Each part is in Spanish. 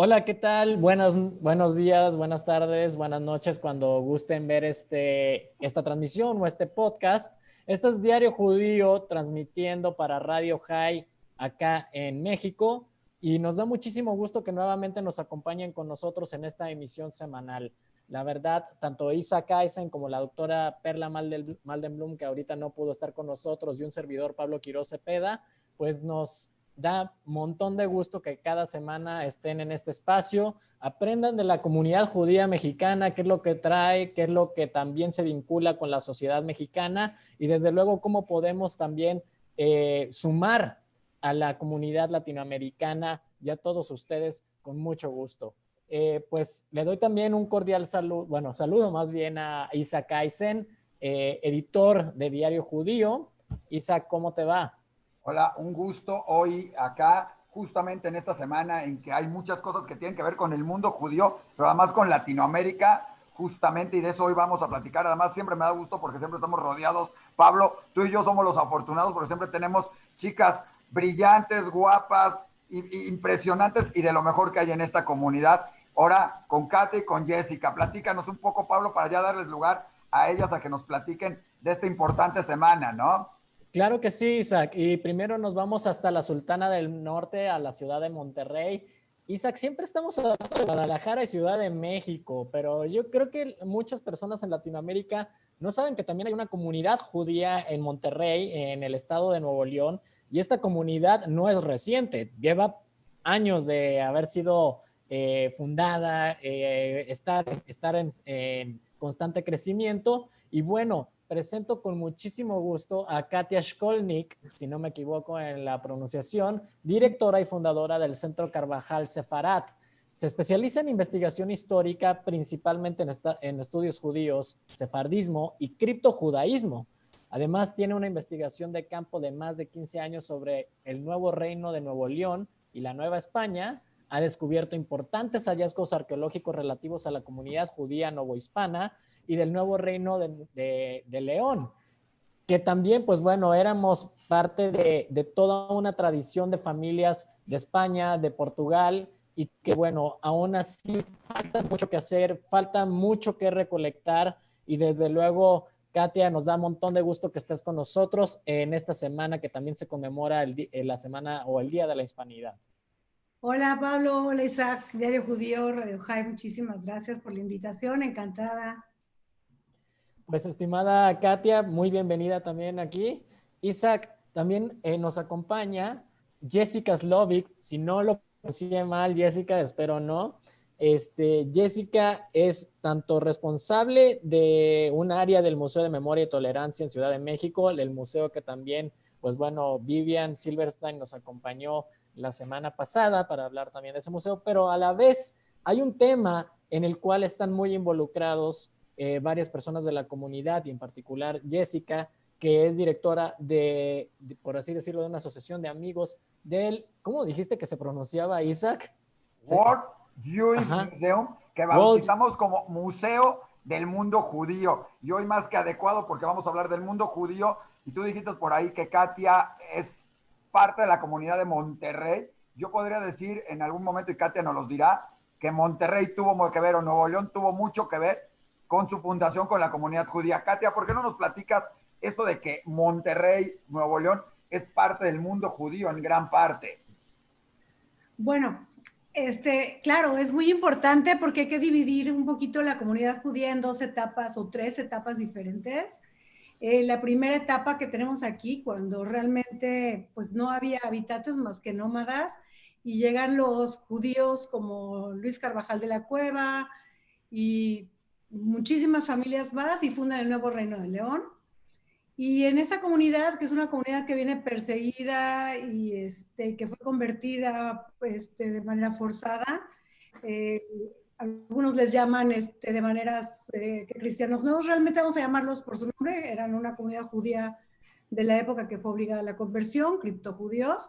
Hola, ¿qué tal? Buenos días, buenas tardes, buenas noches, cuando gusten ver esta transmisión o este podcast. Este es Diario Judío transmitiendo para Radio High acá en México y nos da muchísimo gusto que nuevamente nos acompañen con nosotros en esta emisión semanal. La verdad, tanto Isaac Eisen como la doctora Perla Maldenblum, que ahorita no pudo estar con nosotros, y un servidor Pablo Quiroz Cepeda, pues nos da un montón de gusto que cada semana estén en este espacio, aprendan de la comunidad judía mexicana, qué es lo que trae, qué es lo que también se vincula con la sociedad mexicana y desde luego cómo podemos también sumar a la comunidad latinoamericana y a todos ustedes con mucho gusto. Pues le doy también un cordial saludo más bien a Isaac Eisen, editor de Diario Judío. Isaac, ¿cómo te va? Hola, un gusto hoy acá, justamente en esta semana en que hay muchas cosas que tienen que ver con el mundo judío, pero además con Latinoamérica, justamente, y de eso hoy vamos a platicar. Además, siempre me da gusto porque siempre estamos rodeados. Pablo, tú y yo somos los afortunados porque siempre tenemos chicas brillantes, guapas, impresionantes y de lo mejor que hay en esta comunidad. Ahora, con Kate y con Jessica, platícanos un poco, Pablo, para ya darles lugar a ellas a que nos platiquen de esta importante semana, ¿no? Claro que sí, Isaac. Y primero nos vamos hasta la Sultana del Norte, a la ciudad de Monterrey. Isaac, siempre estamos hablando de Guadalajara y Ciudad de México, pero yo creo que muchas personas en Latinoamérica no saben que también hay una comunidad judía en Monterrey, en el estado de Nuevo León, y esta comunidad no es reciente, lleva años de haber sido fundada, estar en constante crecimiento, y bueno, presento con muchísimo gusto a Katia Shkolnik, si no me equivoco en la pronunciación, directora y fundadora del Centro Carvajal Sefarat. Se especializa en investigación histórica, principalmente en estudios judíos, sefardismo y criptojudaísmo. Además, tiene una investigación de campo de más de 15 años sobre el nuevo reino de Nuevo León y la Nueva España. Ha descubierto importantes hallazgos arqueológicos relativos a la comunidad judía novohispana y del nuevo reino de León, que también, pues bueno, éramos parte de toda una tradición de familias de España, de Portugal, y que bueno, aún así falta mucho que hacer, falta mucho que recolectar, y desde luego, Katia, nos da un montón de gusto que estés con nosotros en esta semana que también se conmemora la semana o el Día de la Hispanidad. Hola Pablo, hola Isaac, Diario Judío, Radio High, muchísimas gracias por la invitación, encantada. Pues estimada Katia, muy bienvenida también aquí. Isaac, también nos acompaña Jessica Slovic, si no lo pronuncié mal, Jessica, espero no. Jessica es tanto responsable de un área del Museo de Memoria y Tolerancia en Ciudad de México, el museo que también, pues bueno, Vivian Silverstein nos acompañó la semana pasada para hablar también de ese museo, pero a la vez hay un tema en el cual están muy involucrados varias personas de la comunidad y en particular Jessica, que es directora por así decirlo, de una asociación de amigos del, ¿cómo dijiste que se pronunciaba, Isaac? World Jewish Ajá. Museum, que World. bautizamos como Museo del Mundo Judío. Y hoy más que adecuado porque vamos a hablar del mundo judío. Y tú dijiste por ahí que Katia es parte de la comunidad de Monterrey. Yo podría decir en algún momento, y Katia nos los dirá, que Monterrey tuvo que ver, o Nuevo León tuvo mucho que ver con su fundación con la comunidad judía. Katia, ¿por qué no nos platicas esto de que Monterrey, Nuevo León, es parte del mundo judío en gran parte? Bueno, claro, es muy importante porque hay que dividir un poquito la comunidad judía en dos etapas o tres etapas diferentes. La primera etapa que tenemos aquí, cuando realmente pues, no había habitantes más que nómadas, y llegan los judíos como Luis Carvajal de la Cueva y muchísimas familias más y fundan el nuevo Reino de León. Y en esta comunidad, que es una comunidad que viene perseguida y que fue convertida de manera forzada, eh, algunos les llaman de maneras que cristianos no, realmente vamos a llamarlos por su nombre, eran una comunidad judía de la época que fue obligada a la conversión, criptojudíos,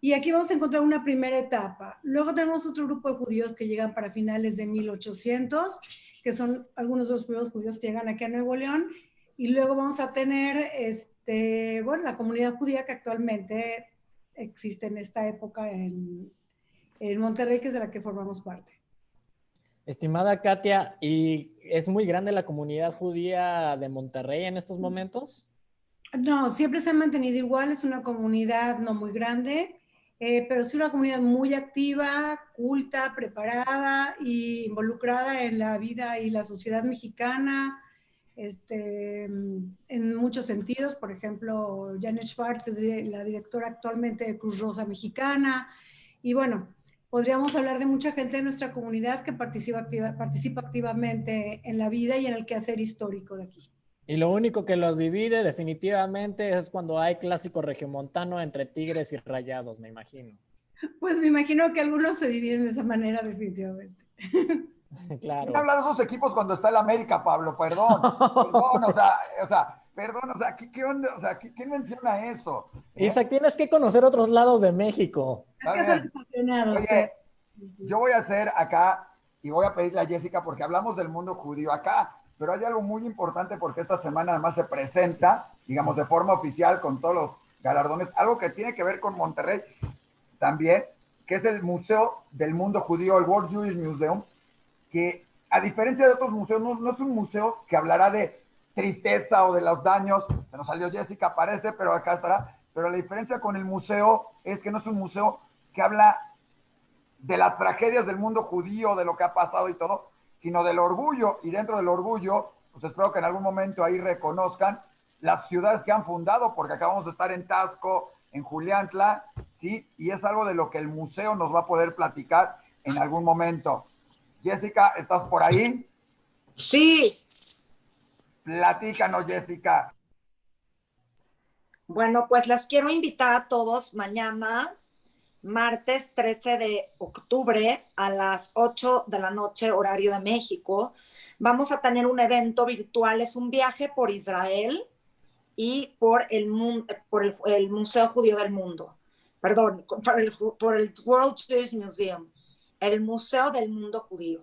y aquí vamos a encontrar una primera etapa. Luego tenemos otro grupo de judíos que llegan para finales de 1800, que son algunos de los primeros judíos que llegan aquí a Nuevo León, y luego vamos a tener bueno, la comunidad judía que actualmente existe en esta época en Monterrey, que es de la que formamos parte. Estimada Katia, ¿y es muy grande la comunidad judía de Monterrey en estos momentos? No, siempre se ha mantenido igual, es una comunidad no muy grande, pero sí una comunidad muy activa, culta, preparada y involucrada en la vida y la sociedad mexicana, en muchos sentidos. Por ejemplo, Janet Schwartz es la directora actualmente de Cruz Rosa Mexicana. Y bueno, podríamos hablar de mucha gente de nuestra comunidad que participa activamente en la vida y en el quehacer histórico de aquí. Y lo único que los divide definitivamente es cuando hay clásico regiomontano entre Tigres y Rayados, me imagino. Pues me imagino que algunos se dividen de esa manera, definitivamente. ¿Quién Claro. habla de esos equipos cuando está el América, Pablo? Perdón, perdón, o sea, ¿qué onda? O sea, ¿quién menciona eso? Isaac, tienes que conocer otros lados de México. Es Está que son bien. apasionados. Oye, yo voy a hacer acá y voy a pedirle a Jessica porque hablamos del mundo judío acá, pero hay algo muy importante porque esta semana además se presenta, digamos, de forma oficial con todos los galardones, algo que tiene que ver con Monterrey también, que es el Museo del Mundo Judío, el World Jewish Museum, que a diferencia de otros museos, no es un museo que hablará de tristeza o de los daños, se nos salió Jessica, parece, pero acá estará, pero la diferencia con el museo es que no es un museo que habla de las tragedias del mundo judío, de lo que ha pasado y todo, sino del orgullo, y dentro del orgullo, pues espero que en algún momento ahí reconozcan las ciudades que han fundado, porque acabamos de estar en Taxco, en Juliantla, ¿sí? Y es algo de lo que el museo nos va a poder platicar en algún momento. Jessica, ¿estás por ahí? Sí, Platícanos, Jessica. bueno, pues les quiero invitar a todos mañana, martes 13 de octubre a las 8 de la noche, horario de México. Vamos a tener un evento virtual, es un viaje por Israel y por el Museo Judío del Mundo. Perdón, por el World Jewish Museum, el Museo del Mundo Judío.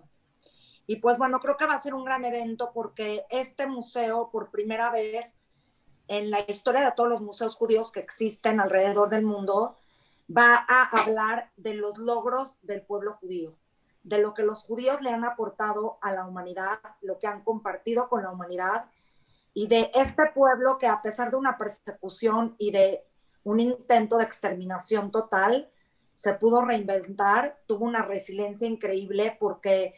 Y pues bueno, creo que va a ser un gran evento porque este museo, por primera vez en la historia de todos los museos judíos que existen alrededor del mundo, va a hablar de los logros del pueblo judío, de lo que los judíos le han aportado a la humanidad, lo que han compartido con la humanidad, y de este pueblo que, a pesar de una persecución y de un intento de exterminación total, se pudo reinventar, tuvo una resiliencia increíble porque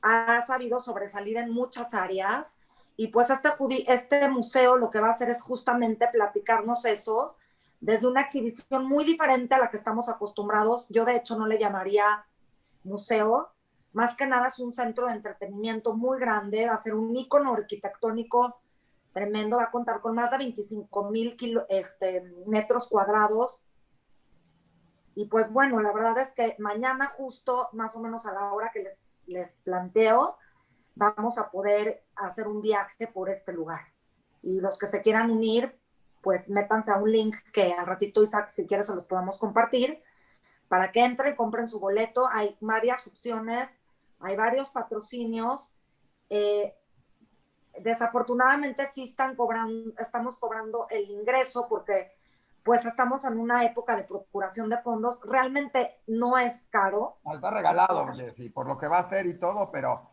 ha sabido sobresalir en muchas áreas. Y pues este museo lo que va a hacer es justamente platicarnos eso desde una exhibición muy diferente a la que estamos acostumbrados. Yo de hecho no le llamaría museo, más que nada es un centro de entretenimiento muy grande, va a ser un ícono arquitectónico tremendo, va a contar con más de 25,000 metros cuadrados. Y pues bueno, la verdad es que mañana justo, más o menos a la hora que les planteo, vamos a poder hacer un viaje por este lugar. Y los que se quieran unir, pues métanse a un link que al ratito, Isaac, si quieres se los podamos compartir, para que entren y compren su boleto. Hay varias opciones, hay varios patrocinios. Desafortunadamente sí estamos cobrando el ingreso porque pues estamos en una época de procuración de fondos. Realmente no es caro. Está regalado, Jessy, por lo que va a ser y todo, pero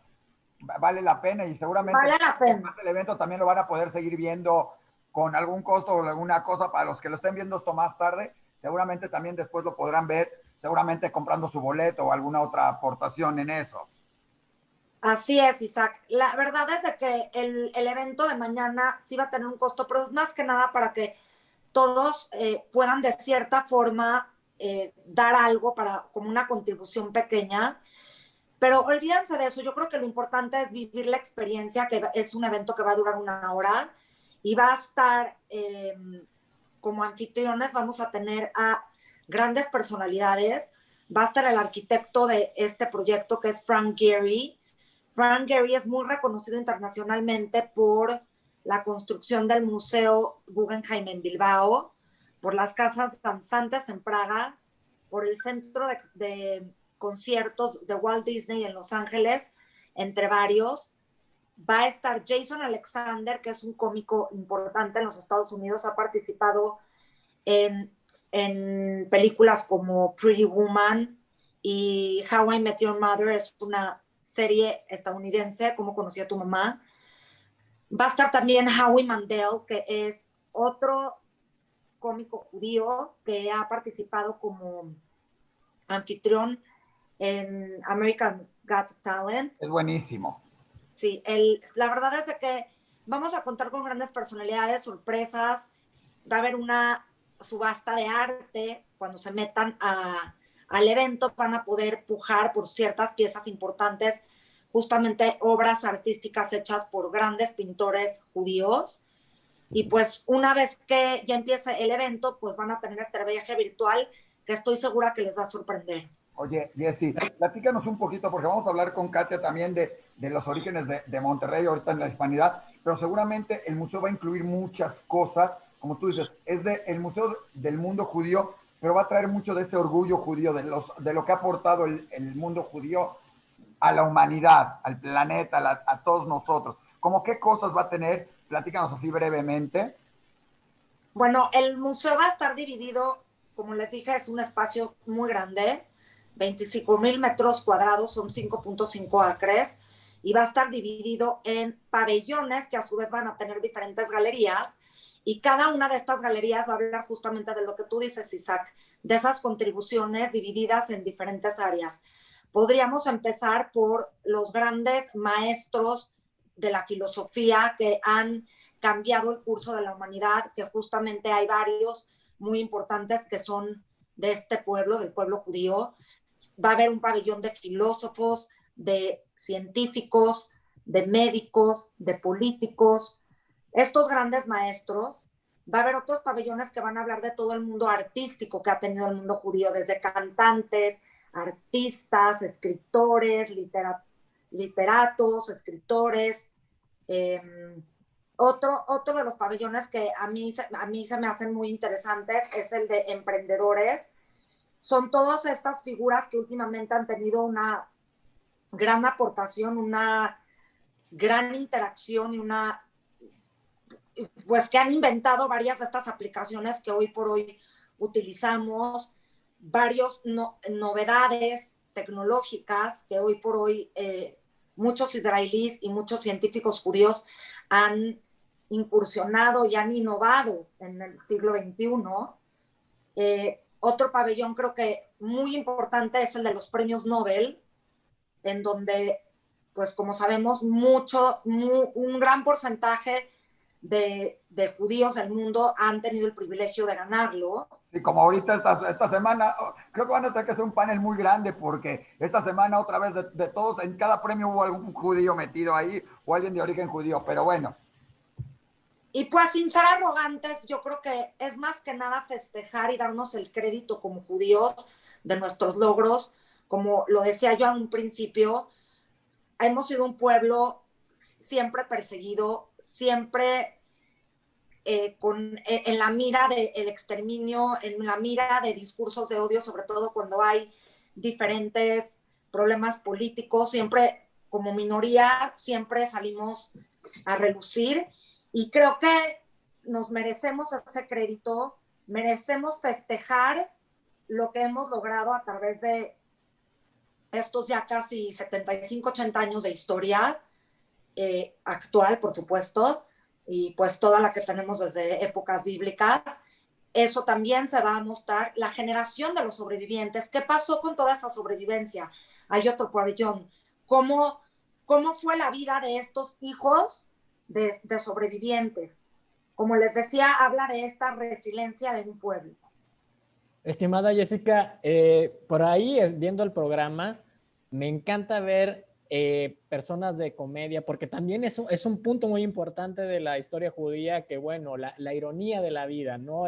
vale la pena y seguramente Vale la pena. el evento también lo van a poder seguir viendo con algún costo o alguna cosa para los que lo estén viendo esto más tarde. Seguramente también después lo podrán ver, seguramente comprando su boleto o alguna otra aportación en eso. Así es, Isaac. La verdad es de que el evento de mañana sí va a tener un costo, pero es más que nada para que todos puedan de cierta forma dar algo como una contribución pequeña. Pero olvídense de eso, yo creo que lo importante es vivir la experiencia, que es un evento que va a durar 1 hora y va a estar como anfitriones, vamos a tener a grandes personalidades. Va a estar el arquitecto de este proyecto, que es Frank Gehry. Frank Gehry es muy reconocido internacionalmente por la construcción del Museo Guggenheim en Bilbao, por las casas danzantes en Praga, por el centro de conciertos de Walt Disney en Los Ángeles, entre varios. Va a estar Jason Alexander, que es un cómico importante en los Estados Unidos, ha participado en películas como Pretty Woman, y How I Met Your Mother es una serie estadounidense, Cómo conocí a tu mamá. Va a estar también Howie Mandel, que es otro cómico judío que ha participado como anfitrión en American Got Talent. Es buenísimo. Sí, la verdad es de que vamos a contar con grandes personalidades, sorpresas, va a haber una subasta de arte, cuando se metan al evento van a poder pujar por ciertas piezas importantes, justamente obras artísticas hechas por grandes pintores judíos. Y pues una vez que ya empiece el evento, pues van a tener este viaje virtual que estoy segura que les va a sorprender. Oye, Jessy, platícanos un poquito, porque vamos a hablar con Katia también de los orígenes de Monterrey ahorita en la hispanidad, pero seguramente el museo va a incluir muchas cosas, como tú dices, es el Museo del Mundo Judío, pero va a traer mucho de ese orgullo judío, de lo que ha aportado el mundo judío a la humanidad, al planeta, a todos nosotros. ¿Cómo qué cosas va a tener? Platícanos así brevemente. Bueno, el museo va a estar dividido, como les dije, es un espacio muy grande, 25,000 metros cuadrados, son 5.5 acres, y va a estar dividido en pabellones que a su vez van a tener diferentes galerías, y cada una de estas galerías va a hablar justamente de lo que tú dices, Isaac, de esas contribuciones divididas en diferentes áreas. Podríamos empezar por los grandes maestros de la filosofía que han cambiado el curso de la humanidad, que justamente hay varios muy importantes que son de este pueblo, del pueblo judío. Va a haber un pabellón de filósofos, de científicos, de médicos, de políticos, estos grandes maestros. Va a haber otros pabellones que van a hablar de todo el mundo artístico que ha tenido el mundo judío, desde cantantes, artistas, escritores, literatos, escritores. Otro de los pabellones que a mí se me hacen muy interesantes es el de emprendedores. Son todas estas figuras que últimamente han tenido una gran aportación, una gran interacción y pues que han inventado varias de estas aplicaciones que hoy por hoy utilizamos, varias novedades tecnológicas que hoy por hoy muchos israelíes y muchos científicos judíos han incursionado y han innovado en el siglo XXI. Otro pabellón creo que muy importante es el de los premios Nobel, en donde, pues como sabemos, un gran porcentaje de judíos del mundo han tenido el privilegio de ganarlo. Y como ahorita esta semana, creo que van a tener que hacer un panel muy grande porque esta semana otra vez de todos, en cada premio hubo algún judío metido ahí o alguien de origen judío, pero bueno. Y pues sin ser arrogantes, yo creo que es más que nada festejar y darnos el crédito como judíos de nuestros logros. Como lo decía yo en un principio, hemos sido un pueblo siempre perseguido, siempre en la mira del exterminio, en la mira de discursos de odio, sobre todo cuando hay diferentes problemas políticos, siempre como minoría, siempre salimos a relucir y creo que nos merecemos ese crédito, merecemos festejar lo que hemos logrado a través de estos ya casi 75, 80 años de historia actual, por supuesto, y pues toda la que tenemos desde épocas bíblicas. Eso también se va a mostrar, la generación de los sobrevivientes. ¿Qué pasó con toda esa sobrevivencia? Hay otro pabellón. ¿Cómo fue la vida de estos hijos de sobrevivientes? Como les decía, habla de esta resiliencia de un pueblo. Estimada Jessica, por ahí viendo el programa, me encanta ver personas de comedia, porque también es un punto muy importante de la historia judía, que bueno, la ironía de la vida, ¿no?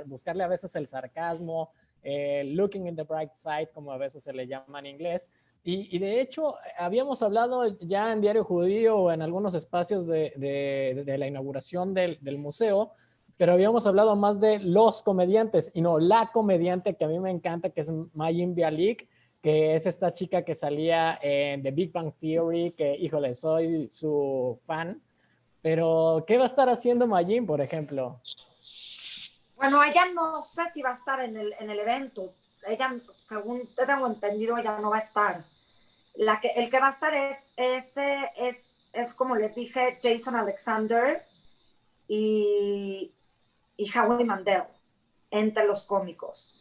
Buscarle a veces el sarcasmo, looking in the bright side, como a veces se le llama en inglés. Y de hecho, habíamos hablado ya en Diario Judío o en algunos espacios de la inauguración del museo, pero habíamos hablado más de los comediantes y no la comediante que a mí me encanta, que es Mayim Bialik, que es esta chica que salía en The Big Bang Theory, que híjole, soy su fan. Pero, ¿qué va a estar haciendo Mayim, por ejemplo? Bueno, ella no sé si va a estar en el evento. Ella según tengo entendido, ya no va a estar. El que va a estar es como les dije, Jason Alexander y Howie Mandel, entre los cómicos.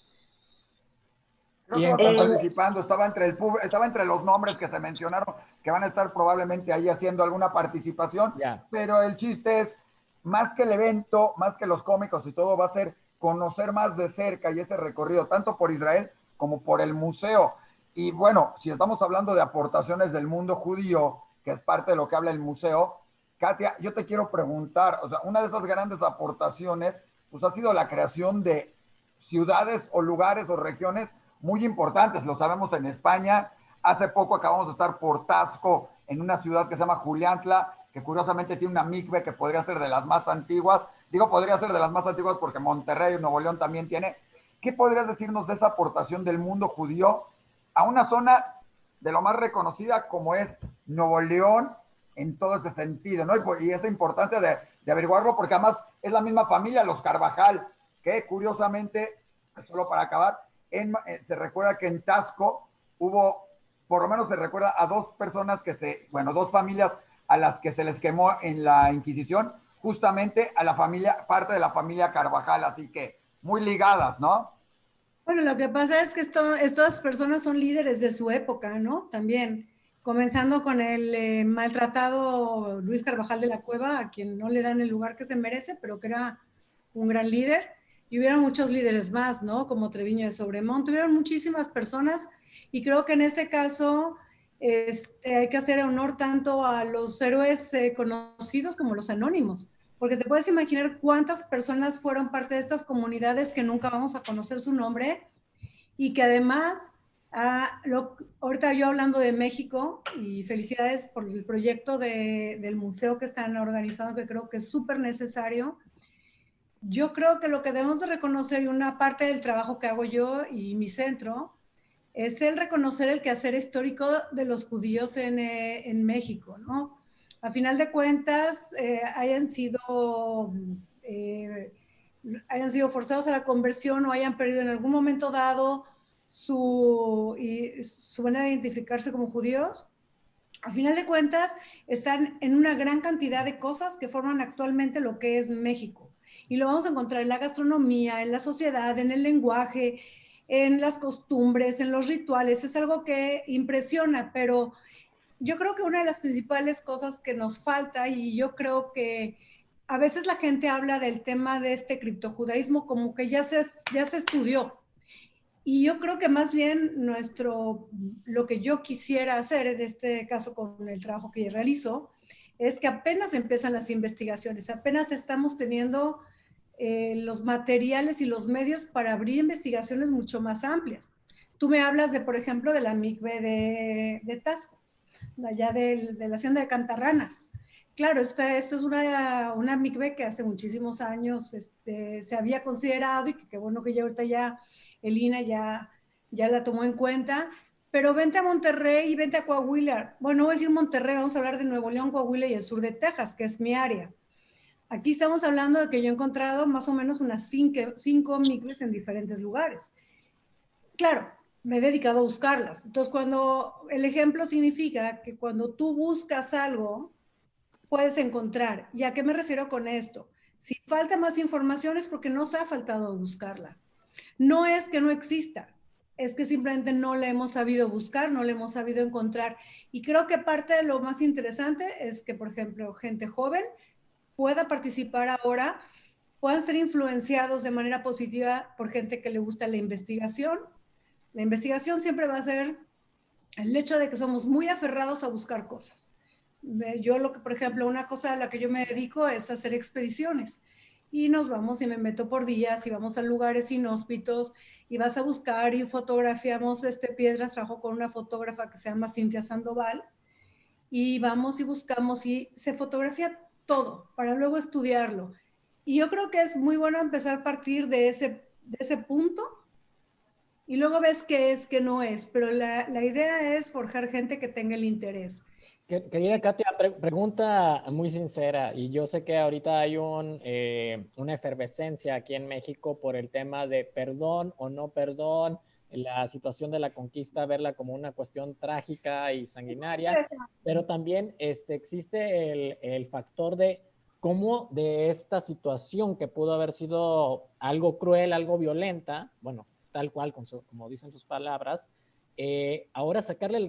Creo que no están participando, estaba entre los nombres que se mencionaron que van a estar probablemente ahí haciendo alguna participación, pero el chiste es, más que el evento, más que los cómicos y todo, va a ser conocer más de cerca y ese recorrido, tanto por Israel como por el museo. Y bueno, si estamos hablando de aportaciones del mundo judío, que es parte de lo que habla el museo, Katia, yo te quiero preguntar, o sea, una de esas grandes aportaciones, pues ha sido la creación de ciudades o lugares o regiones muy importantes, lo sabemos en España. Hace poco acabamos de estar por Taxco, en una ciudad que se llama Juliantla, que curiosamente tiene una mikve que podría ser de las más antiguas. Digo, podría ser de las más antiguas porque Monterrey, Nuevo León también tiene. ¿Qué podrías decirnos de esa aportación del mundo judío a una zona de lo más reconocida como es Nuevo León en todo ese sentido, ¿no? Y esa importancia de averiguarlo, porque además es la misma familia, los Carvajal, que curiosamente, solo para acabar, se recuerda que en Taxco hubo, por lo menos se recuerda a dos personas dos familias a las que se les quemó en la Inquisición, justamente a la familia, parte de la familia Carvajal, así que muy ligadas, ¿no? Bueno, lo que pasa es que estas personas son líderes de su época, ¿no? También, comenzando con el maltratado Luis Carvajal de la Cueva, a quien no le dan el lugar que se merece, pero que era un gran líder. Y hubieron muchos líderes más, ¿no? Como Treviño de Sobremont, tuvieron muchísimas personas y creo que en este caso hay que hacer honor tanto a los héroes conocidos como los anónimos, porque te puedes imaginar cuántas personas fueron parte de estas comunidades que nunca vamos a conocer su nombre y que además, ahorita yo hablando de México, y felicidades por el proyecto del museo que están organizando, que creo que es súper necesario. Yo creo que lo que debemos de reconocer, y una parte del trabajo que hago yo y mi centro, es el reconocer el quehacer histórico de los judíos en México, ¿no? A final de cuentas, hayan sido forzados a la conversión o hayan perdido en algún momento dado su manera de identificarse como judíos, a final de cuentas están en una gran cantidad de cosas que forman actualmente lo que es México. Y lo vamos a encontrar en la gastronomía, en la sociedad, en el lenguaje, en las costumbres, en los rituales. Es algo que impresiona, pero yo creo que una de las principales cosas que nos falta, y yo creo que a veces la gente habla del tema de este criptojudaísmo como que ya se estudió. Y yo creo que más bien lo que yo quisiera hacer en este caso con el trabajo que yo realizo, es que apenas empiezan las investigaciones, apenas estamos teniendo los materiales y los medios para abrir investigaciones mucho más amplias. Tú me hablas de, por ejemplo, de la mikve de Taxco, allá de la hacienda de Cantarranas. Claro, esta es una mikve que hace muchísimos años se había considerado y que qué bueno que ya ahorita ya el INAH ya la tomó en cuenta, pero vente a Monterrey y vente a Coahuila. Bueno, no voy a decir Monterrey, vamos a hablar de Nuevo León, Coahuila y el sur de Texas, que es mi área. Aquí estamos hablando de que yo he encontrado más o menos unas 5 mikves en diferentes lugares. Claro, me he dedicado a buscarlas. Entonces, el ejemplo significa que cuando tú buscas algo, puedes encontrar. ¿Y a qué me refiero con esto? Si falta más información es porque nos ha faltado buscarla. No es que no exista, es que simplemente no la hemos sabido buscar, no la hemos sabido encontrar. Y creo que parte de lo más interesante es que, por ejemplo, gente joven pueda participar ahora, puedan ser influenciados de manera positiva por gente que le gusta la investigación. La investigación siempre va a ser el hecho de que somos muy aferrados a buscar cosas. Yo, por ejemplo, una cosa a la que yo me dedico es hacer expediciones. Y nos vamos y me meto por días y vamos a lugares inhóspitos y vas a buscar y fotografiamos piedras. Trabajo con una fotógrafa que se llama Cintia Sandoval y vamos y buscamos y se fotografía todo para luego estudiarlo. Y yo creo que es muy bueno empezar a partir de ese punto y luego ves qué es, qué no es, pero la idea es forjar gente que tenga el interés. Querida Katia, pregunta muy sincera, y yo sé que ahorita hay una efervescencia aquí en México por el tema de perdón o no perdón, la situación de la conquista, verla como una cuestión trágica y sanguinaria, pero también existe el factor de cómo de esta situación que pudo haber sido algo cruel, algo violenta, bueno, tal cual, como dicen tus palabras, ahora sacarle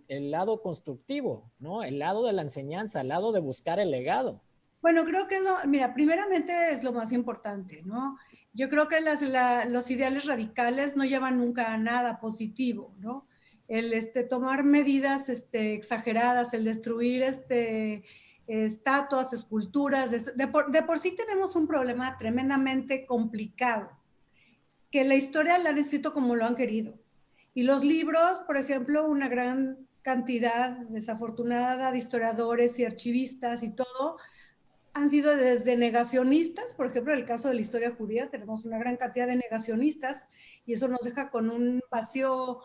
el lado constructivo, ¿no? El lado de la enseñanza, el lado de buscar el legado. Bueno, creo que mira, primeramente es lo más importante, ¿no? Yo creo que los ideales radicales no llevan nunca a nada positivo, ¿no? El tomar medidas exageradas, el destruir estatuas, esculturas, de por sí tenemos un problema tremendamente complicado, que la historia la han escrito como lo han querido. Y los libros, por ejemplo, una gran cantidad desafortunada de historiadores y archivistas y todo, han sido desde negacionistas, por ejemplo, en el caso de la historia judía, tenemos una gran cantidad de negacionistas y eso nos deja con un vacío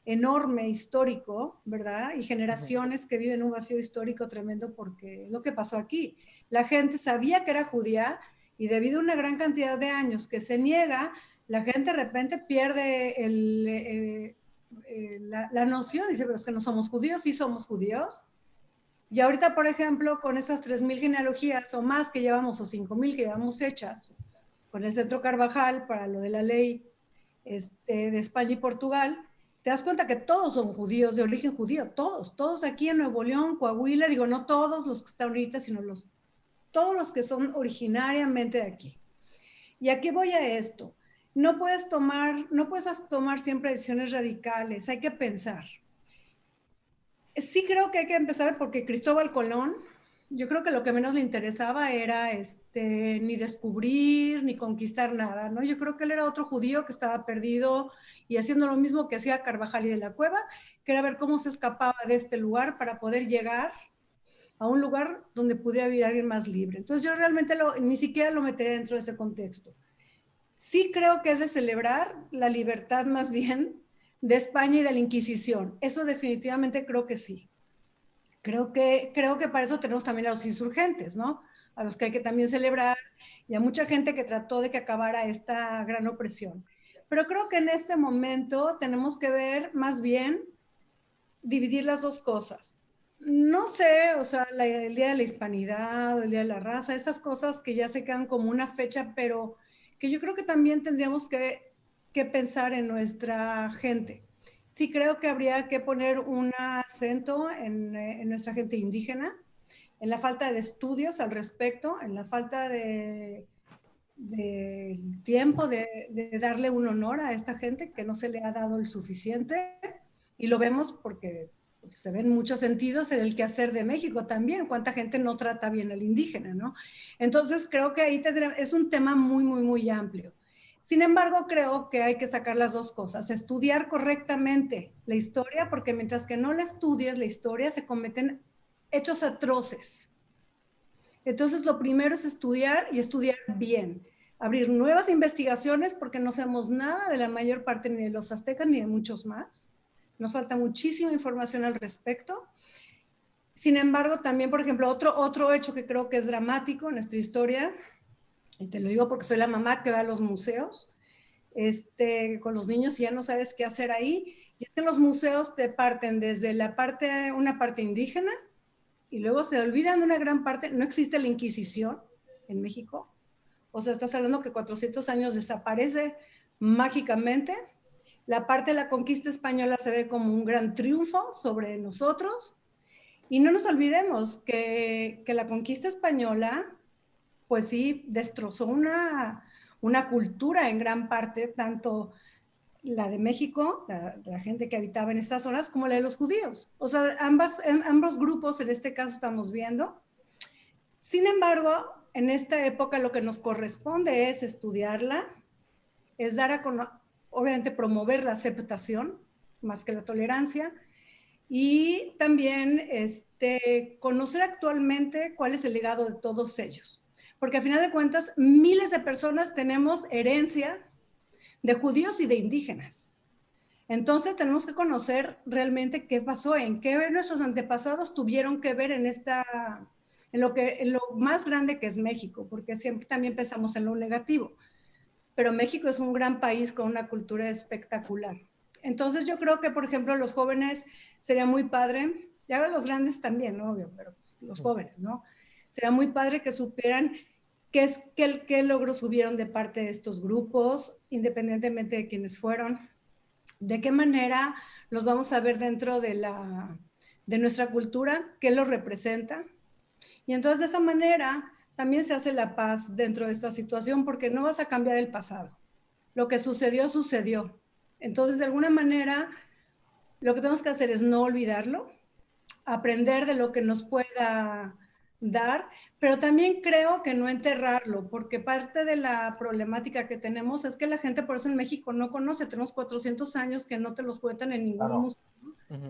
enorme histórico, ¿verdad? Y generaciones que viven un vacío histórico tremendo porque es lo que pasó aquí. La gente sabía que era judía y debido a una gran cantidad de años que se niega, la gente de repente pierde la noción, dice, pero es que no somos judíos, sí somos judíos. Y ahorita, por ejemplo, con estas 3,000 genealogías o más que llevamos, o 5,000 que llevamos hechas, con el Centro Carvajal para lo de la ley de España y Portugal, te das cuenta que todos son judíos, de origen judío, todos aquí en Nuevo León, Coahuila, digo, no todos los que están ahorita, sino todos los que son originariamente de aquí. ¿Y aquí voy a esto? No puedes tomar siempre decisiones radicales, hay que pensar. Sí creo que hay que empezar porque Cristóbal Colón, yo creo que lo que menos le interesaba era ni descubrir ni conquistar nada, ¿no? Yo creo que él era otro judío que estaba perdido y haciendo lo mismo que hacía Carvajal y de la Cueva, que era ver cómo se escapaba de este lugar para poder llegar a un lugar donde pudiera vivir alguien más libre. Entonces yo realmente ni siquiera lo metería dentro de ese contexto. Sí creo que es de celebrar la libertad más bien de España y de la Inquisición. Eso definitivamente creo que sí. Creo que para eso tenemos también a los insurgentes, ¿no? A los que hay que también celebrar y a mucha gente que trató de que acabara esta gran opresión. Pero creo que en este momento tenemos que ver más bien dividir las dos cosas. No sé, o sea, el Día de la Hispanidad, el Día de la Raza, esas cosas que ya se quedan como una fecha, pero que yo creo que también tendríamos que pensar en nuestra gente. Sí creo que habría que poner un acento en nuestra gente indígena, en la falta de estudios al respecto, en la falta de tiempo de darle un honor a esta gente que no se le ha dado el suficiente, y lo vemos porque se ven muchos sentidos en el quehacer de México también, cuánta gente no trata bien al indígena, ¿no? Entonces creo que ahí es un tema muy, muy, muy amplio. Sin embargo, creo que hay que sacar las dos cosas, estudiar correctamente la historia, porque mientras que no la estudies la historia, se cometen hechos atroces. Entonces, lo primero es estudiar y estudiar bien, abrir nuevas investigaciones, porque no sabemos nada de la mayor parte ni de los aztecas ni de muchos más. Nos falta muchísima información al respecto. Sin embargo, también, por ejemplo, otro hecho que creo que es dramático en nuestra historia, y te lo digo porque soy la mamá que va a los museos, con los niños y ya no sabes qué hacer ahí, y es que los museos te parten desde una parte indígena, y luego se olvidan de una gran parte. No existe la Inquisición en México, o sea, estás hablando que 400 años desaparece mágicamente. La parte de la conquista española se ve como un gran triunfo sobre nosotros, y no nos olvidemos que la conquista española, pues sí, destrozó una cultura en gran parte, tanto la de México, la gente que habitaba en estas zonas, como la de los judíos. O sea, ambos grupos en este caso estamos viendo. Sin embargo, en esta época lo que nos corresponde es estudiarla, es obviamente promover la aceptación más que la tolerancia, y también conocer actualmente cuál es el legado de todos ellos. Porque a final de cuentas, miles de personas tenemos herencia de judíos y de indígenas. Entonces tenemos que conocer realmente qué pasó, en qué nuestros antepasados tuvieron que ver en lo más grande que es México, porque siempre también pensamos en lo negativo. Pero México es un gran país con una cultura espectacular. Entonces yo creo que, por ejemplo, los jóvenes sería muy padre, ya los grandes también, obvio, pero los jóvenes, ¿no? Sería muy padre que supieran qué logros hubieron de parte de estos grupos, independientemente de quiénes fueron, de qué manera los vamos a ver dentro de nuestra cultura, qué los representa. Y entonces de esa manera también se hace la paz dentro de esta situación porque no vas a cambiar el pasado. Lo que sucedió, sucedió. Entonces, de alguna manera, lo que tenemos que hacer es no olvidarlo, aprender de lo que nos pueda dar, pero también creo que no enterrarlo, porque parte de la problemática que tenemos es que la gente, por eso en México no conoce, tenemos 400 años que no te los cuentan en ningún museo,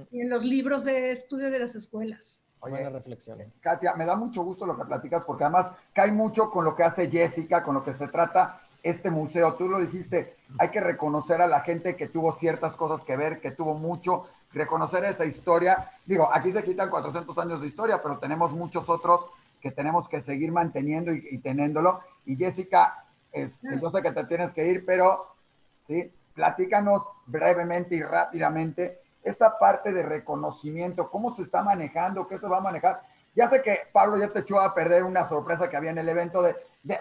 ni en los libros de estudio de las escuelas. Oye, buena reflexión. Katia, me da mucho gusto lo que platicas porque además cae mucho con lo que hace Jessica, con lo que se trata este museo. Tú lo dijiste, hay que reconocer a la gente que tuvo ciertas cosas que ver, que tuvo mucho, reconocer esa historia. Digo, aquí se quitan 400 años de historia, pero tenemos muchos otros que tenemos que seguir manteniendo y teniéndolo. Y Jessica, yo sé que te tienes que ir, pero sí, platícanos brevemente y rápidamente esa parte de reconocimiento, cómo se está manejando, qué se va a manejar. Ya sé que Pablo ya te echó a perder una sorpresa que había en el evento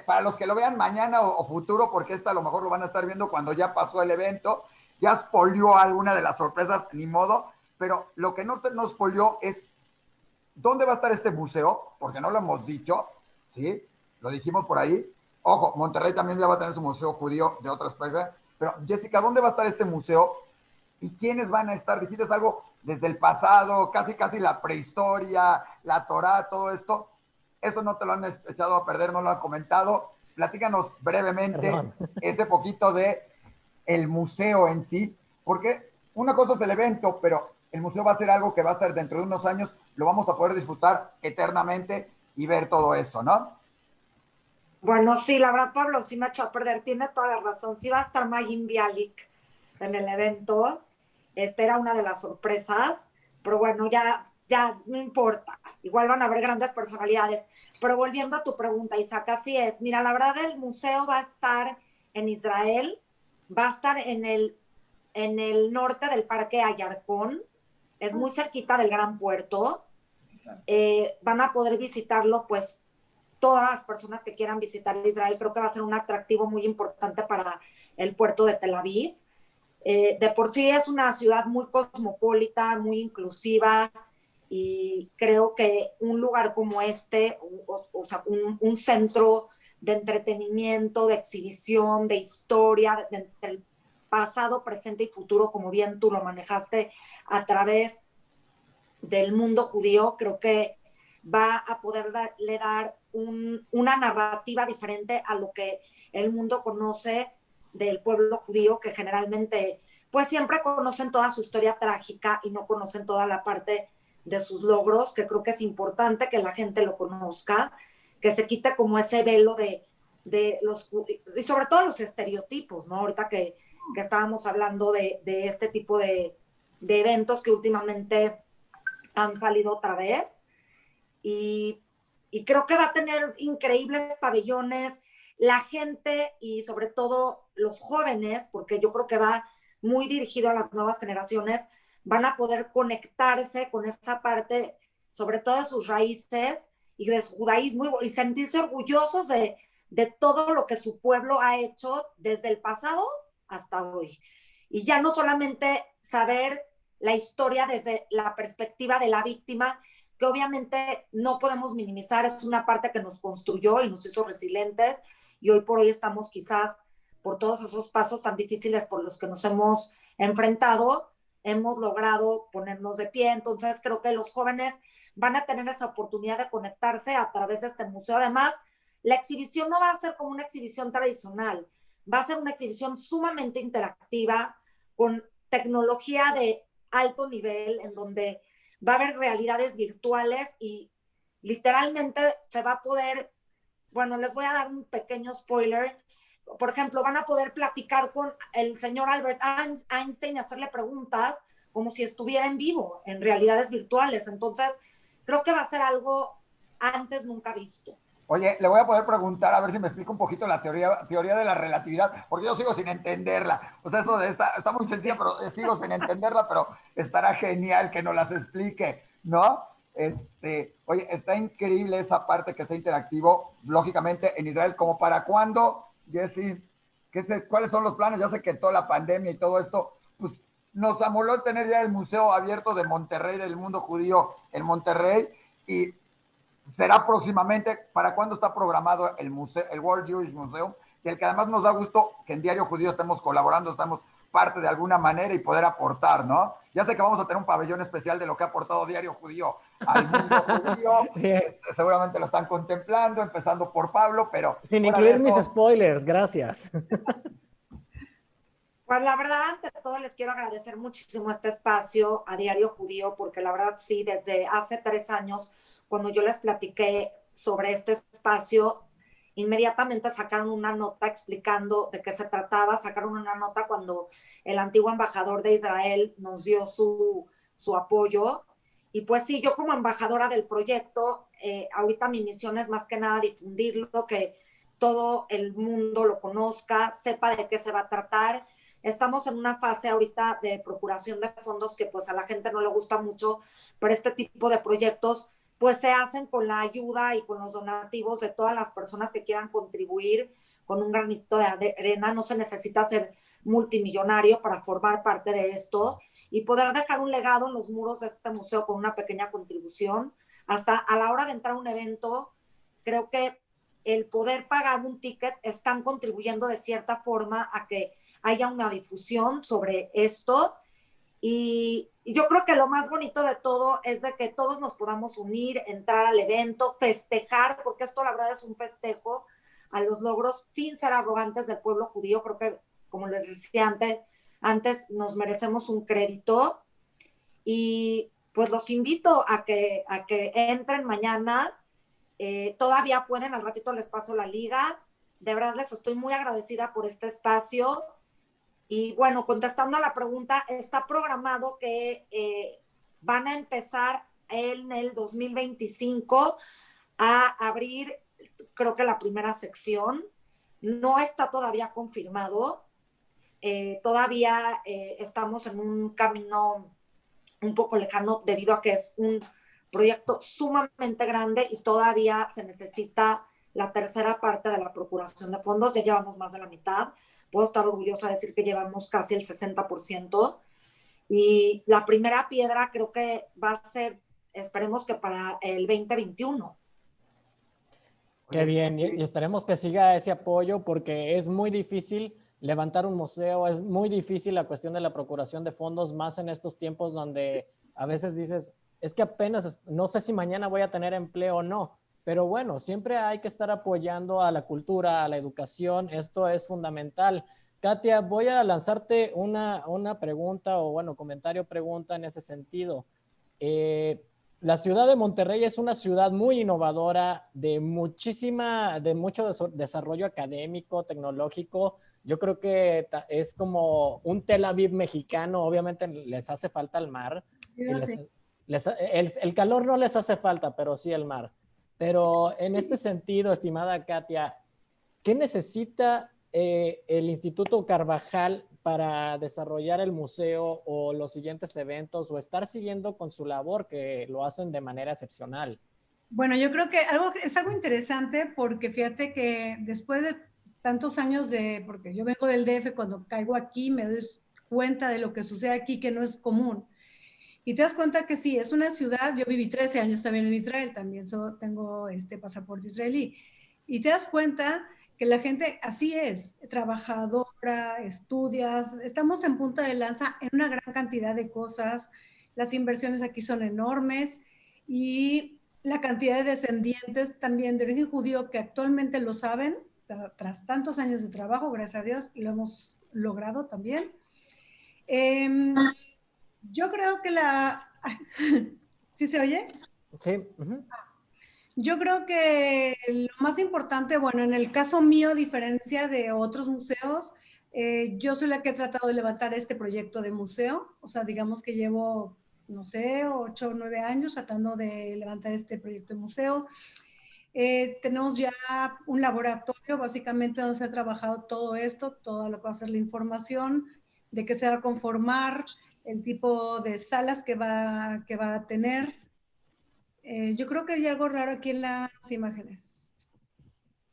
para los que lo vean mañana o futuro, porque esta a lo mejor lo van a estar viendo cuando ya pasó el evento, ya spoileó alguna de las sorpresas, ni modo, pero lo que no nos spoileó es dónde va a estar este museo, porque no lo hemos dicho, ¿sí? Lo dijimos por ahí. Ojo, Monterrey también ya va a tener su museo judío de otras países, pero Jessica, ¿dónde va a estar este museo? ¿Y quiénes van a estar? Dijiste algo desde el pasado, casi la prehistoria, la Torá, todo esto. Eso no te lo han echado a perder, no lo han comentado. Platícanos brevemente ese poquito de el museo en sí, porque una cosa es el evento, pero el museo va a ser algo que va a estar dentro de unos años, lo vamos a poder disfrutar eternamente y ver todo eso, ¿no? Bueno, sí, la verdad, Pablo, sí me ha echado a perder, tiene toda la razón. Sí va a estar Magin Bialik en el evento. Era una de las sorpresas, pero bueno, ya no importa. Igual van a haber grandes personalidades. Pero volviendo a tu pregunta, Isaac, así es. Mira, la verdad, el museo va a estar en Israel, va a estar en el norte del Parque Ayarcón, es muy cerquita del Gran Puerto. Van a poder visitarlo, pues, todas las personas que quieran visitar Israel. Creo que va a ser un atractivo muy importante para el puerto de Tel Aviv. De por sí es una ciudad muy cosmopolita, muy inclusiva, y creo que un lugar como este, o sea, un centro de entretenimiento, de exhibición, de historia, entre el pasado, presente y futuro, como bien tú lo manejaste a través del mundo judío, creo que va a poder dar una narrativa diferente a lo que el mundo conoce del pueblo judío, que generalmente pues siempre conocen toda su historia trágica y no conocen toda la parte de sus logros, que creo que es importante que la gente lo conozca, que se quite como ese velo de los, y sobre todo los estereotipos, ¿no? Ahorita que estábamos hablando de este tipo de eventos que últimamente han salido otra vez, y creo que va a tener increíbles pabellones, la gente y sobre todo los jóvenes, porque yo creo que va muy dirigido a las nuevas generaciones, van a poder conectarse con esa parte, sobre todo de sus raíces y de su judaísmo, y sentirse orgullosos de todo lo que su pueblo ha hecho desde el pasado hasta hoy. Y ya no solamente saber la historia desde la perspectiva de la víctima, que obviamente no podemos minimizar, es una parte que nos construyó y nos hizo resilientes, y hoy por hoy estamos quizás por todos esos pasos tan difíciles por los que nos hemos enfrentado, hemos logrado ponernos de pie. Entonces creo que los jóvenes van a tener esa oportunidad de conectarse a través de este museo. Además, la exhibición no va a ser como una exhibición tradicional, va a ser una exhibición sumamente interactiva, con tecnología de alto nivel, en donde va a haber realidades virtuales y literalmente se va a poder, bueno, les voy a dar un pequeño spoiler. Por ejemplo, van a poder platicar con el señor Albert Einstein y hacerle preguntas como si estuviera en vivo, en realidades virtuales. Entonces, creo que va a ser algo antes nunca visto. Oye, le voy a poder preguntar a ver si me explica un poquito la teoría de la relatividad, porque yo sigo sin entenderla. O sea, eso de esta, está muy sencilla, pero sigo sin entenderla, pero estará genial que nos las explique, ¿no? Oye, está increíble esa parte que está interactivo, lógicamente, en Israel. ¿Como para cuándo, Jessy? ¿Cuáles son los planes? Ya sé que toda la pandemia y todo esto, pues nos amoló tener ya el Museo Abierto de Monterrey, del mundo judío en Monterrey, y será próximamente. ¿Para cuándo está programado el museo, el World Jewish Museum? Y el que además nos da gusto que en Diario Judío estemos colaborando, estamos parte de alguna manera y poder aportar, ¿no? Ya sé que vamos a tener un pabellón especial de lo que ha aportado Diario Judío al mundo judío. Seguramente lo están contemplando, empezando por Pablo, pero sin fuera incluir de mis eso, spoilers, gracias. Pues la verdad, ante todo les quiero agradecer muchísimo este espacio a Diario Judío, porque la verdad sí, desde hace 3 años, cuando yo les platiqué sobre este espacio, inmediatamente sacaron una nota explicando de qué se trataba, sacaron una nota cuando el antiguo embajador de Israel nos dio su apoyo. Y pues sí, yo como embajadora del proyecto, ahorita mi misión es más que nada difundirlo, que todo el mundo lo conozca, sepa de qué se va a tratar. Estamos en una fase ahorita de procuración de fondos que pues a la gente no le gusta mucho, pero este tipo de proyectos pues se hacen con la ayuda y con los donativos de todas las personas que quieran contribuir con un granito de arena. No se necesita ser multimillonario para formar parte de esto y poder dejar un legado en los muros de este museo con una pequeña contribución. Hasta a la hora de entrar a un evento, creo que el poder pagar un ticket están contribuyendo de cierta forma a que haya una difusión sobre esto. Y yo creo que lo más bonito de todo es de que todos nos podamos unir, entrar al evento, festejar, porque esto la verdad es un festejo a los logros sin ser arrogantes del pueblo judío. Creo que, como les decía antes nos merecemos un crédito. Y pues los invito a que entren mañana. Todavía pueden, al ratito les paso la liga. De verdad les estoy muy agradecida por este espacio. Y bueno, contestando a la pregunta, está programado que van a empezar en el 2025 a abrir, creo que la primera sección. No está todavía confirmado. Todavía estamos en un camino un poco lejano debido a que es un proyecto sumamente grande y todavía se necesita la tercera parte de la procuración de fondos. Ya llevamos más de la mitad. Puedo estar orgullosa de decir que llevamos casi el 60%. Y la primera piedra creo que va a ser, esperemos que para el 2021. Qué bien, y esperemos que siga ese apoyo porque es muy difícil levantar un museo, es muy difícil la cuestión de la procuración de fondos, más en estos tiempos donde a veces dices, es que apenas, no sé si mañana voy a tener empleo o no, pero bueno, siempre hay que estar apoyando a la cultura, a la educación, esto es fundamental. Katia, voy a lanzarte una pregunta o bueno, comentario, pregunta en ese sentido. La ciudad de Monterrey es una ciudad muy innovadora, de mucho desarrollo académico, tecnológico. Yo creo que es como un Tel Aviv mexicano. Obviamente les hace falta el mar. El calor no les hace falta, pero sí el mar. Pero en este sentido, estimada Katia, ¿qué necesita el Instituto Carvajal para desarrollar el museo o los siguientes eventos o estar siguiendo con su labor que lo hacen de manera excepcional? Bueno, yo creo que es algo interesante porque fíjate que después de tantos años porque yo vengo del DF, cuando caigo aquí me doy cuenta de lo que sucede aquí que no es común. Y te das cuenta que sí, es una ciudad, yo viví 13 años también en Israel, también tengo este pasaporte israelí. Y te das cuenta que la gente así es, trabajadora, estudias, estamos en punta de lanza en una gran cantidad de cosas, las inversiones aquí son enormes y la cantidad de descendientes también de origen judío que actualmente lo saben, tras tantos años de trabajo, gracias a Dios, lo hemos logrado también. Yo creo que ¿sí se oye? Sí. Uh-huh. Yo creo que lo más importante, bueno, en el caso mío, a diferencia de otros museos, yo soy la que he tratado de levantar este proyecto de museo. O sea, digamos que llevo, no sé, 8 o 9 años tratando de levantar este proyecto de museo. Tenemos ya un laboratorio, básicamente, donde se ha trabajado todo esto, todo lo que va a ser la información, de qué se va a conformar, el tipo de salas que va a tener. Yo creo que hay algo raro aquí en las imágenes,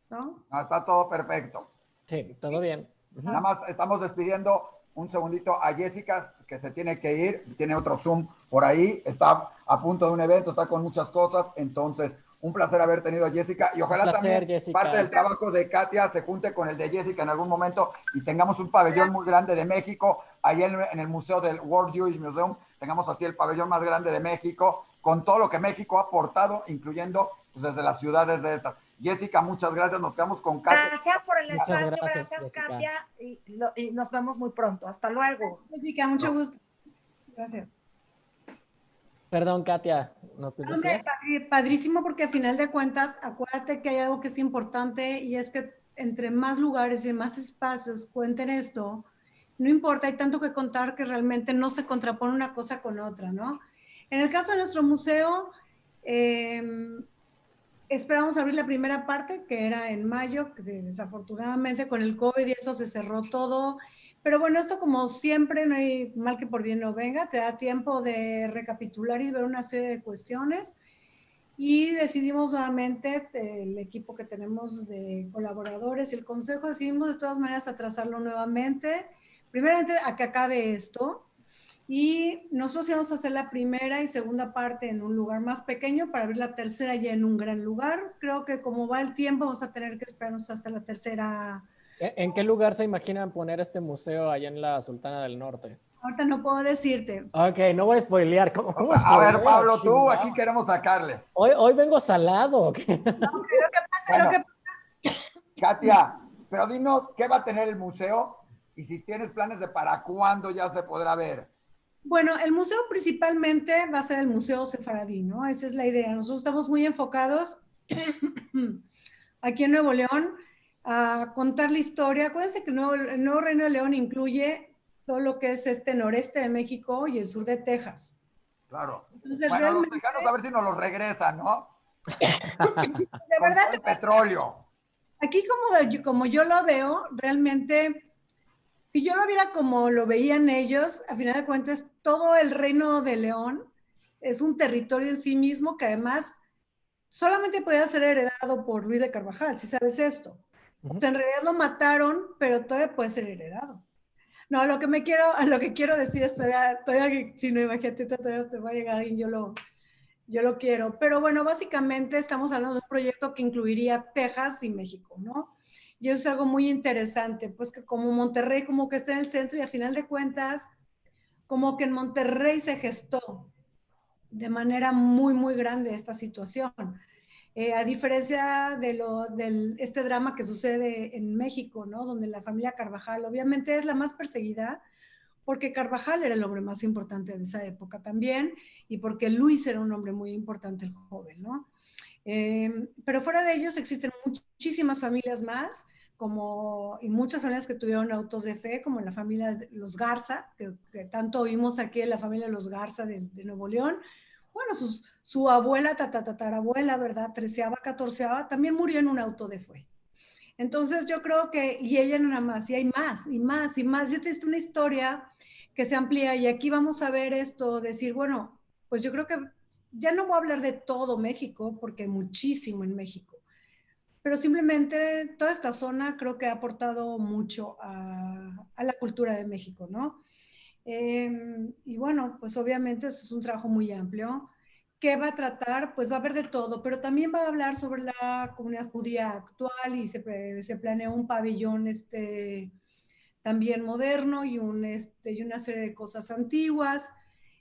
¿no? No, está todo perfecto. Sí, todo bien. Nada más estamos despidiendo un segundito a Jessica, que se tiene que ir, tiene otro Zoom por ahí, está a punto de un evento, está con muchas cosas, entonces un placer haber tenido a Jessica y ojalá también Jessica. parte del trabajo de Katia se junte con el de Jessica en algún momento y tengamos un pabellón muy grande de México, ahí en el museo del World Jewish Museum, tengamos así el pabellón más grande de México, con todo lo que México ha aportado, incluyendo pues, desde las ciudades de estas. Jessica, muchas gracias, nos quedamos con Katia. Gracias por el Muchas espacio, gracias, Katia, y nos vemos muy pronto. Hasta luego. Jessica, mucho gusto. Gracias. Perdón, Katia, ¿nos Hombre, decías? padrísimo, porque a final de cuentas, acuérdate que hay algo que es importante y es que entre más lugares y más espacios cuenten esto, no importa, hay tanto que contar que realmente no se contrapone una cosa con otra, ¿no? En el caso de nuestro museo, esperamos abrir la primera parte, que era en mayo, que desafortunadamente con el COVID y eso se cerró todo. Pero bueno, esto como siempre, no hay mal que por bien no venga, te da tiempo de recapitular y ver una serie de cuestiones. Y decidimos nuevamente, el equipo que tenemos de colaboradores y el consejo, decidimos de todas maneras atrasarlo nuevamente. Primeramente a que acabe esto. Y nosotros íbamos a hacer la primera y segunda parte en un lugar más pequeño para abrir la tercera ya en un gran lugar. Creo que como va el tiempo vamos a tener que esperarnos hasta la tercera. ¿En qué lugar se imaginan poner este museo allá en la Sultana del Norte? Ahorita no puedo decirte. Ok, no voy a spoilear. ¿Cómo A ver, spoileo, Pablo, tú, chingado? aquí queremos sacarle. Hoy vengo salado. Lo que pasa. Katia, pero dinos, ¿qué va a tener el museo? Y si tienes planes de para cuándo ya se podrá ver. Bueno, el museo principalmente va a ser el Museo Sefaradí, ¿no? Esa es la idea. Nosotros estamos muy enfocados aquí en Nuevo León a contar la historia. Acuérdense que el Nuevo Reino de León incluye todo lo que es este noreste de México y el sur de Texas. Claro. Entonces, bueno, realmente, los tejanos a ver si nos los regresan, ¿no? de Con verdad, todo el petróleo. aquí como yo lo veo, realmente, si yo lo viera como lo veían ellos, a final de cuentas, todo el Reino de León es un territorio en sí mismo que además solamente podía ser heredado por Luis de Carvajal, si sabes esto. O sea, en realidad lo mataron, pero todavía puede ser heredado. No, a lo que quiero decir es todavía si no, imagínate, todavía te va a llegar alguien, yo lo quiero. Pero bueno, básicamente estamos hablando de un proyecto que incluiría Texas y México, ¿no? Y eso es algo muy interesante, pues que como Monterrey como que está en el centro y a final de cuentas, como que en Monterrey se gestó de manera muy, muy grande esta situación. A diferencia de este drama que sucede en México, ¿no? Donde la familia Carvajal obviamente es la más perseguida, porque Carvajal era el hombre más importante de esa época también, y porque Luis era un hombre muy importante, el joven, ¿no? Pero fuera de ellos existen muchísimas familias más, y muchas familias que tuvieron autos de fe, como la familia de los Garza, que tanto oímos aquí en la familia de los Garza de Nuevo León. Bueno, su abuela, tatarabuela, ¿verdad? 13ª, 14ª, también murió en un auto de fe. Entonces yo creo que, y ella nada más, y hay más, y más, y más. Y esta es una historia que se amplía, y aquí vamos a ver esto, decir, bueno, pues yo creo que ya no voy a hablar de todo México, porque hay muchísimo en México, pero simplemente toda esta zona creo que ha aportado mucho a la cultura de México, ¿no? Y bueno, pues obviamente esto es un trabajo muy amplio. ¿Qué va a tratar? Pues va a haber de todo, pero también va a hablar sobre la comunidad judía actual y se planea un pabellón también moderno y una serie de cosas antiguas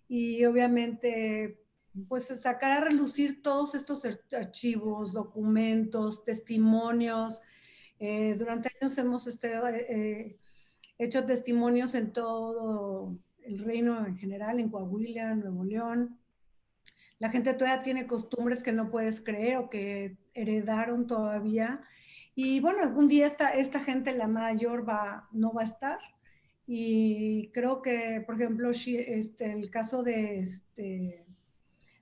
y obviamente pues sacar a relucir todos estos archivos, documentos, testimonios. Durante años hemos hecho testimonios en todo el reino en general, en Coahuila, Nuevo León. La gente todavía tiene costumbres que no puedes creer o que heredaron todavía. Y bueno, algún día esta gente, la mayor, no va a estar. Y creo que, por ejemplo, el caso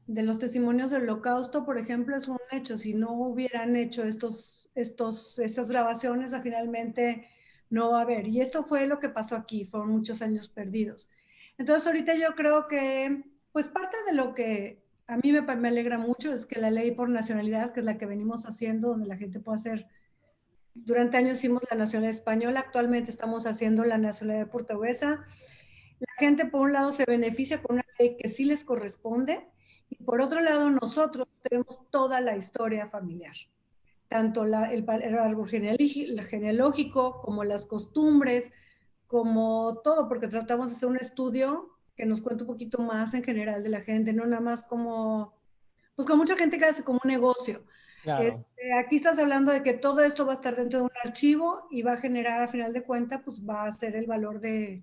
de los testimonios del Holocausto, por ejemplo, es un hecho. Si no hubieran hecho estas grabaciones, finalmente no va a haber. Y esto fue lo que pasó aquí, fueron muchos años perdidos. Entonces, ahorita yo creo que, pues parte de lo que a mí me alegra mucho es que la ley por nacionalidad, que es la que venimos haciendo, donde la gente puede hacer, durante años hicimos la nacionalidad española, actualmente estamos haciendo la nacionalidad portuguesa. La gente, por un lado, se beneficia con una ley que sí les corresponde, y por otro lado, nosotros tenemos toda la historia familiar, tanto el árbol genealógico, como las costumbres, como todo, porque tratamos de hacer un estudio que nos cuente un poquito más en general de la gente, no nada más como, pues con mucha gente que hace como un negocio. Claro. Aquí estás hablando de que todo esto va a estar dentro de un archivo y va a generar, a final de cuentas, pues va a ser el valor de,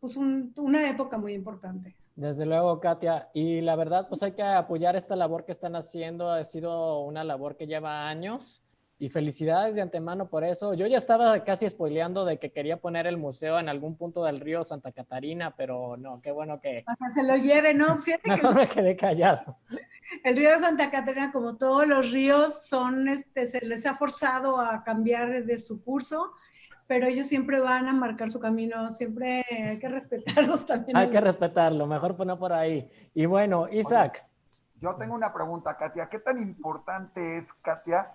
pues una época muy importante. Desde luego, Katia. Y la verdad, pues hay que apoyar esta labor que están haciendo. Ha sido una labor que lleva años y felicidades de antemano por eso. Yo ya estaba casi spoileando de que quería poner el museo en algún punto del río Santa Catarina, pero no, qué bueno que Para que se lo lleve, ¿no? Fíjate mejor me quedé callado. el río de Santa Catarina, como todos los ríos, se les ha forzado a cambiar de su curso, pero ellos siempre van a marcar su camino, siempre hay que respetarlos también. Hay que respetarlo, mejor poner por ahí. Y bueno, Isaac. Oye, yo tengo una pregunta, Katia. ¿Qué tan importante es, Katia,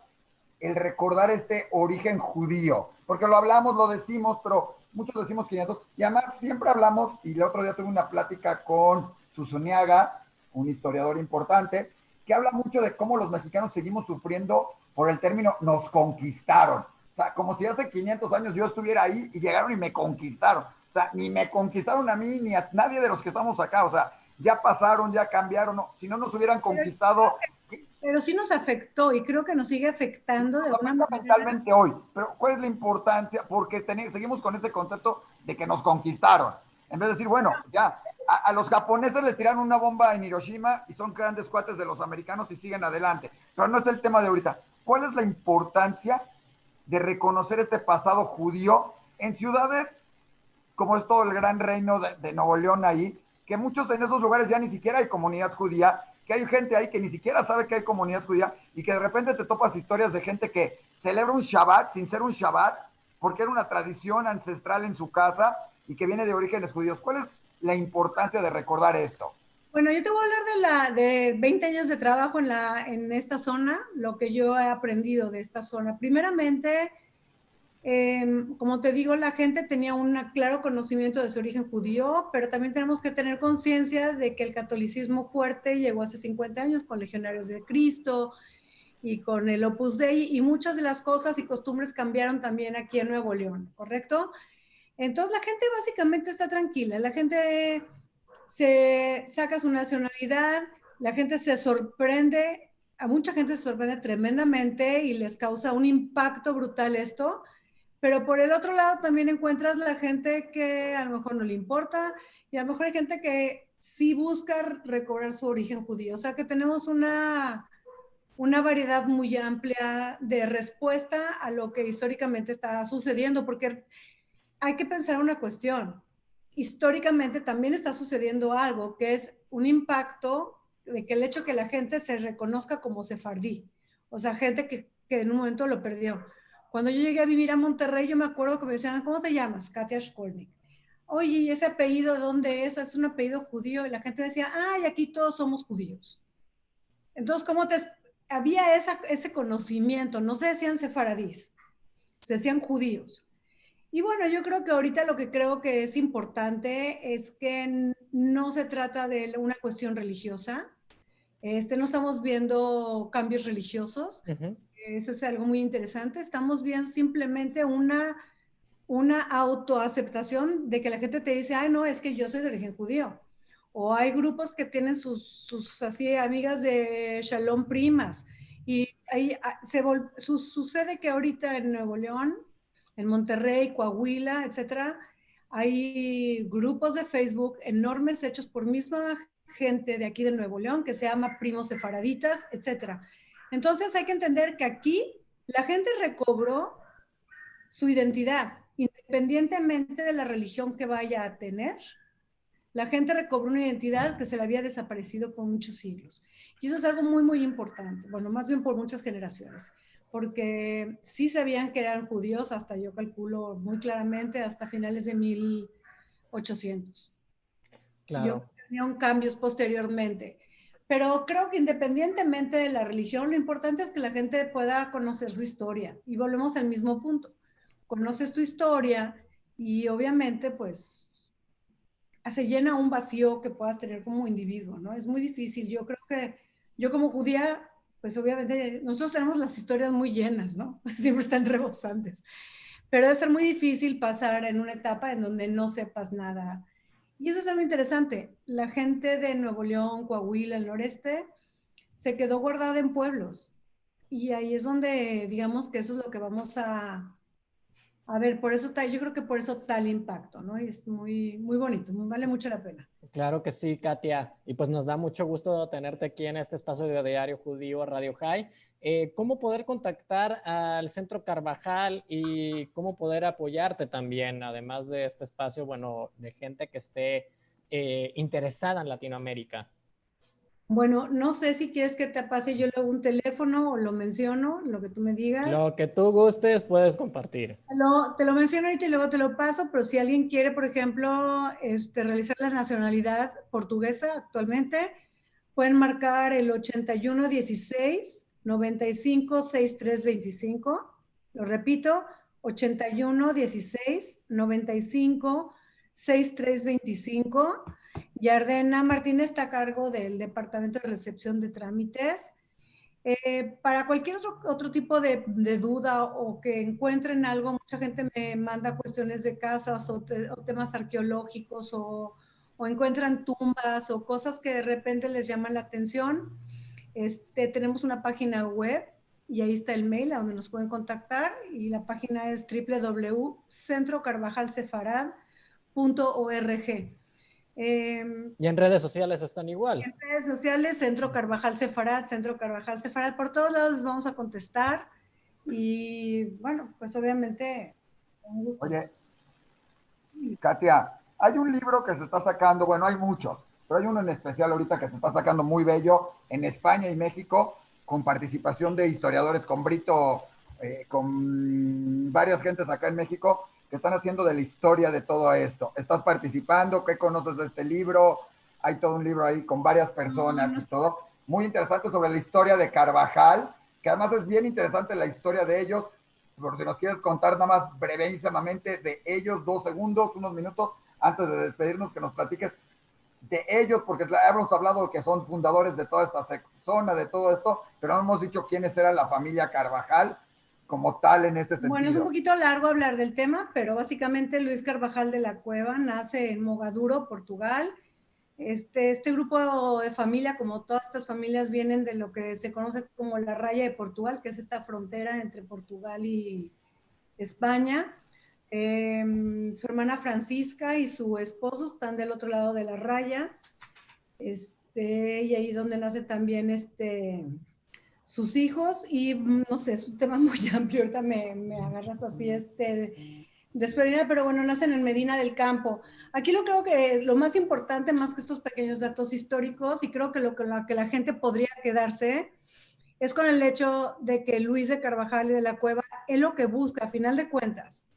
el recordar este origen judío? Porque lo hablamos, lo decimos, pero muchos decimos 500. Y además siempre hablamos, y el otro día tuve una plática con Susuniaga, un historiador importante, que habla mucho de cómo los mexicanos seguimos sufriendo por el término nos conquistaron. O sea, como si hace 500 años yo estuviera ahí y llegaron y me conquistaron. O sea, ni me conquistaron a mí, ni a nadie de los que estamos acá. O sea, ya pasaron, ya cambiaron. No, si no nos hubieran conquistado, pero sí nos afectó y creo que nos sigue afectando de alguna manera. Fundamentalmente hoy, pero ¿cuál es la importancia? Porque seguimos con este concepto de que nos conquistaron. En vez de decir, bueno, ya, a los japoneses les tiraron una bomba en Hiroshima y son grandes cuates de los americanos y siguen adelante. Pero no es el tema de ahorita. ¿Cuál es la importancia de reconocer este pasado judío en ciudades como es todo el gran reino de Nuevo León ahí, que muchos en esos lugares ya ni siquiera hay comunidad judía, que hay gente ahí que ni siquiera sabe que hay comunidad judía y que de repente te topas historias de gente que celebra un Shabbat sin ser un Shabbat porque era una tradición ancestral en su casa y que viene de orígenes judíos? ¿Cuál es la importancia de recordar esto? Bueno, yo te voy a hablar de 20 años de trabajo en esta zona, lo que yo he aprendido de esta zona. Primeramente, como te digo, la gente tenía un claro conocimiento de su origen judío, pero también tenemos que tener conciencia de que el catolicismo fuerte llegó hace 50 años con Legionarios de Cristo y con el Opus Dei, y muchas de las cosas y costumbres cambiaron también aquí en Nuevo León, ¿correcto? Entonces la gente básicamente está tranquila, la gente se saca su nacionalidad, la gente se sorprende, a mucha gente se sorprende tremendamente y les causa un impacto brutal esto, pero por el otro lado también encuentras la gente que a lo mejor no le importa y a lo mejor hay gente que sí busca recobrar su origen judío. O sea que tenemos una variedad muy amplia de respuesta a lo que históricamente está sucediendo, porque hay que pensar una cuestión. Históricamente también está sucediendo algo que es un impacto de que el hecho que la gente se reconozca como sefardí, o sea, gente que en un momento lo perdió. Cuando yo llegué a vivir a Monterrey, yo me acuerdo que me decían, ¿cómo te llamas? Katia Shkolnik. Oye, ¿y ese apellido de dónde es? Es un apellido judío. Y la gente decía, ay, aquí todos somos judíos. Entonces, había ese conocimiento, no se decían sefaradís, se decían judíos. Y bueno, yo creo que ahorita lo que creo que es importante es que no se trata de una cuestión religiosa. No estamos viendo cambios religiosos. Eso es algo muy interesante. Estamos viendo simplemente una autoaceptación de que la gente te dice, ay, no, es que yo soy de origen judío. O hay grupos que tienen sus así amigas de Shalom primas. Y ahí sucede que ahorita en Nuevo León, en Monterrey, Coahuila, etcétera, hay grupos de Facebook enormes hechos por misma gente de aquí de Nuevo León que se llama Primos Sefaraditas, etcétera. Entonces hay que entender que aquí la gente recobró su identidad, independientemente de la religión que vaya a tener. La gente recobró una identidad que se le había desaparecido por muchos siglos. Y eso es algo muy, muy importante. Bueno, más bien por muchas generaciones. Porque sí sabían que eran judíos, hasta yo calculo muy claramente, hasta finales de 1800. Claro. Yo tenía cambios posteriormente. Pero creo que independientemente de la religión, lo importante es que la gente pueda conocer su historia. Y volvemos al mismo punto. Conoces tu historia y obviamente pues se llena un vacío que puedas tener como individuo, ¿no? Es muy difícil. Yo creo que yo como judía, pues obviamente nosotros tenemos las historias muy llenas, ¿no? Siempre están rebosantes. Pero debe ser muy difícil pasar en una etapa en donde no sepas nada. Y eso es algo interesante. La gente de Nuevo León, Coahuila, el noreste, se quedó guardada en pueblos. Y ahí es donde, digamos que eso es lo que vamos a ver, por eso yo creo que por eso tal impacto, ¿no? Y es muy, muy bonito, vale mucho la pena. Claro que sí, Katia. Y pues nos da mucho gusto tenerte aquí en este espacio de Diario Judío Radio High. ¿Cómo poder contactar al Centro Carvajal y cómo poder apoyarte también, además de este espacio, bueno, de gente que esté interesada en Latinoamérica? Bueno, no sé si quieres que te pase yo luego un teléfono o lo menciono, lo que tú me digas. Lo que tú gustes, puedes compartir. Te lo menciono ahorita y luego te lo paso, pero si alguien quiere, por ejemplo, realizar la nacionalidad portuguesa actualmente, pueden marcar el 81 16 95 63 25. Lo repito, 81 16 95 63 25. Yardena Martínez está a cargo del Departamento de Recepción de Trámites. Para cualquier otro tipo de duda o que encuentren algo, mucha gente me manda cuestiones de casas o temas arqueológicos o encuentran tumbas o cosas que de repente les llaman la atención. Tenemos una página web y ahí está el mail a donde nos pueden contactar y la página es www.centrocarvajalsefarad.org. Y en redes sociales están igual. En redes sociales, Centro Carvajal Sefarad, por todos lados les vamos a contestar y bueno, pues obviamente con gusto. Oye, Katia, hay un libro que se está sacando, bueno, hay muchos, pero hay uno en especial ahorita que se está sacando muy bello en España y México, con participación de historiadores, con Brito, con varias gentes acá en México, que están haciendo de la historia de todo esto. ¿Estás participando? ¿Qué conoces de este libro? Hay todo un libro ahí con varias personas y todo. Muy interesante sobre la historia de Carvajal, que además es bien interesante la historia de ellos. Por si nos quieres contar nada más brevísimamente de ellos, 2 segundos, unos minutos, antes de despedirnos, que nos platiques de ellos, porque hemos hablado de que son fundadores de toda esta zona, de todo esto, pero no hemos dicho quiénes era la familia Carvajal como tal en este sentido. Bueno, es un poquito largo hablar del tema, pero básicamente Luis Carvajal de la Cueva nace en Mogaduro, Portugal. Este grupo de familia, como todas estas familias, vienen de lo que se conoce como la raya de Portugal, que es esta frontera entre Portugal y España. Su hermana Francisca y su esposo están del otro lado de la raya. Y ahí donde nace también sus hijos. Y no sé, es un tema muy amplio. Ahorita me agarras así despedida, pero bueno, nacen en Medina del Campo. Aquí lo creo que lo más importante, más que estos pequeños datos históricos, y creo que lo que la gente podría quedarse, es con el hecho de que Luis de Carvajal y de la Cueva, él lo que busca, a final de cuentas,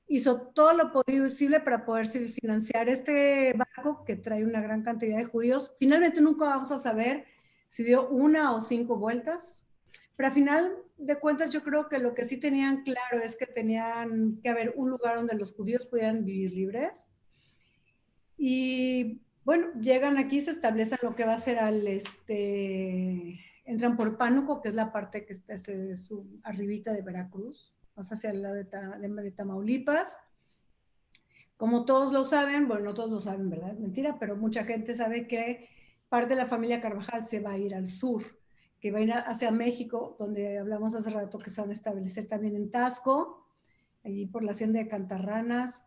hizo todo lo posible para poder financiar este barco que trae una gran cantidad de judíos. Finalmente nunca vamos a saber si dio 1 o 5 vueltas, pero a final de cuentas yo creo que lo que sí tenían claro es que tenían que haber un lugar donde los judíos pudieran vivir libres. Y bueno, llegan aquí, se establecen lo que va a ser entran por Pánuco, que es la parte que está arribita de Veracruz, más hacia el lado de Tamaulipas. Como todos lo saben, bueno, no todos lo saben, ¿verdad? Mentira, pero mucha gente sabe que parte de la familia Carvajal se va a ir al sur, que va a ir hacia México, donde hablamos hace rato que se van a establecer también en Taxco, allí por la hacienda de Cantarranas,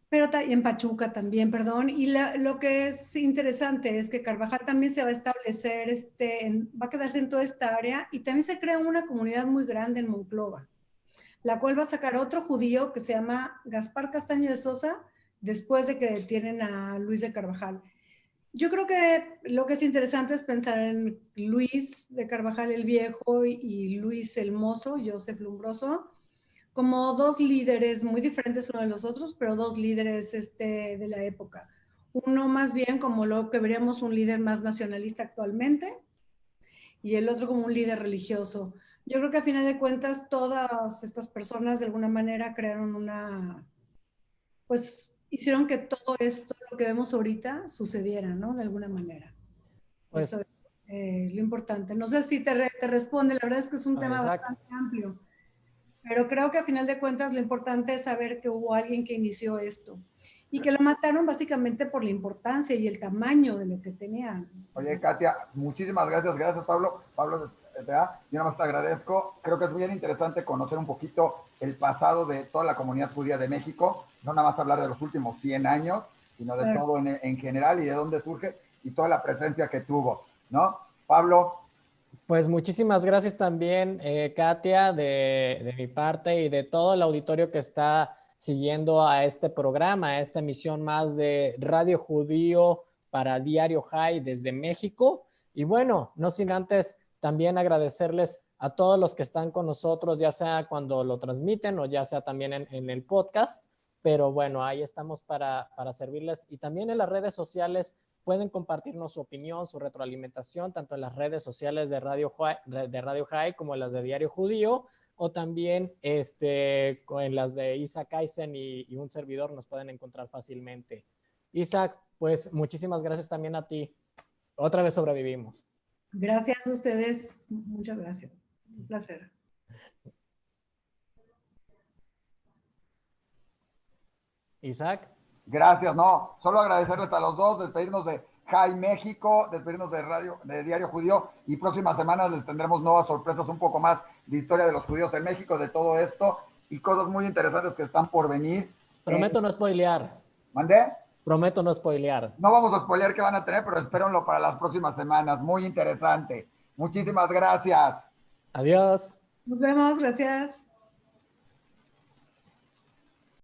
pero en Pachuca también, perdón. Y lo que es interesante es que Carvajal también se va a establecer, va a quedarse en toda esta área y también se crea una comunidad muy grande en Monclova, la cual va a sacar otro judío que se llama Gaspar Castaño de Sosa, después de que detienen a Luis de Carvajal. Yo creo que lo que es interesante es pensar en Luis de Carvajal el Viejo y Luis el Mozo, Joseph Lumbroso, como dos líderes muy diferentes uno de los otros, pero dos líderes de la época. Uno más bien como lo que veríamos un líder más nacionalista actualmente y el otro como un líder religioso. Yo creo que a final de cuentas todas estas personas de alguna manera crearon pues hicieron que todo esto, lo que vemos ahorita, sucediera, ¿no? De alguna manera. Pues, Eso es lo importante. No sé si te responde, la verdad es que es un tema bastante amplio, pero creo que a final de cuentas lo importante es saber que hubo alguien que inició esto y que lo mataron básicamente por la importancia y el tamaño de lo que tenían. Oye, Katia, muchísimas gracias. Gracias, Pablo. Pablo, yo nada más te agradezco. Creo que es bien interesante conocer un poquito el pasado de toda la comunidad judía de México, no nada más hablar de los últimos 100 años, sino de todo en general y de dónde surge y toda la presencia que tuvo, ¿no? Pablo. Pues muchísimas gracias también, Katia, de mi parte y de todo el auditorio que está siguiendo a este programa, a esta emisión más de Radio Judío para Diario High desde México. Y bueno, no sin antes también agradecerles a todos los que están con nosotros, ya sea cuando lo transmiten o ya sea también en el podcast. Pero bueno, ahí estamos para servirles. Y también en las redes sociales pueden compartirnos su opinión, su retroalimentación, tanto en las redes sociales de Radio High como en las de Diario Judío, o también en las de Isaac Eisen y un servidor nos pueden encontrar fácilmente. Isaac, pues muchísimas gracias también a ti. Otra vez sobrevivimos. Gracias a ustedes, muchas gracias. Un placer. Isaac. Gracias, no, solo agradecerles a los dos, despedirnos de High México, despedirnos de Diario Judío, y próximas semanas les tendremos nuevas sorpresas, un poco más de historia de los judíos en México, de todo esto, y cosas muy interesantes que están por venir. Prometo no spoilear. ¿Mandé? Prometo no spoilear. No vamos a spoilear qué van a tener, pero espérenlo para las próximas semanas, muy interesante. Muchísimas gracias. Adiós. Nos vemos, gracias.